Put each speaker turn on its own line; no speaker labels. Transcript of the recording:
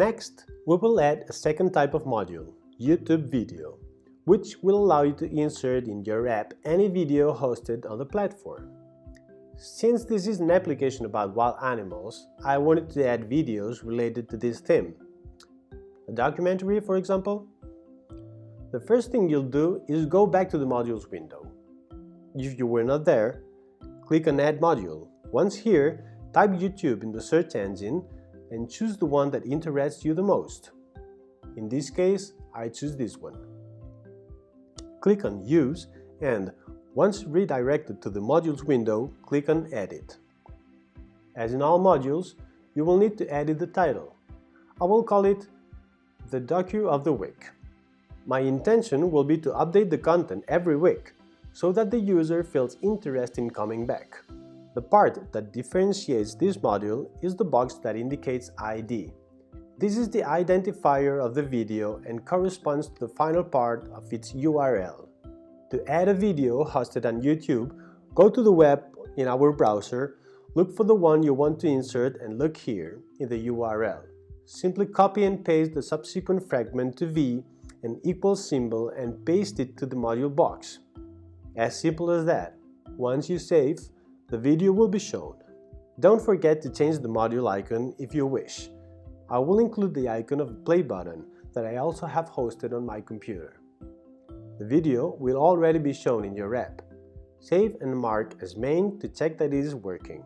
Next, we will add a second type of module, YouTube video, which will allow you to insert in your app any video hosted on the platform. Since this is an application about wild animals, I wanted to add videos related to this theme. A documentary, for example? The first thing you'll do is go back to the modules window. If you were not there, click on Add Module. Once here, type YouTube in the search engine and choose the one that interests you the most. In this case, I choose this one. Click on Use and, once redirected to the modules window, click on Edit. As in all modules, you will need to edit the title. I will call it the Docu of the Week. My intention will be to update the content every week, so that the user feels interest in coming back. The part that differentiates this module is the box that indicates ID. This is the identifier of the video and corresponds to the final part of its URL. To add a video hosted on YouTube, go to the web in our browser, look for the one you want to insert and look here in the URL. Simply copy and paste the subsequent fragment to V, an equal symbol, and paste it to the module box. As simple as that. Once you save, the video will be shown. Don't forget to change the module icon if you wish. I will include the icon of the play button that I also have hosted on my computer. The video will already be shown in your app. Save and mark as main to check that it is working.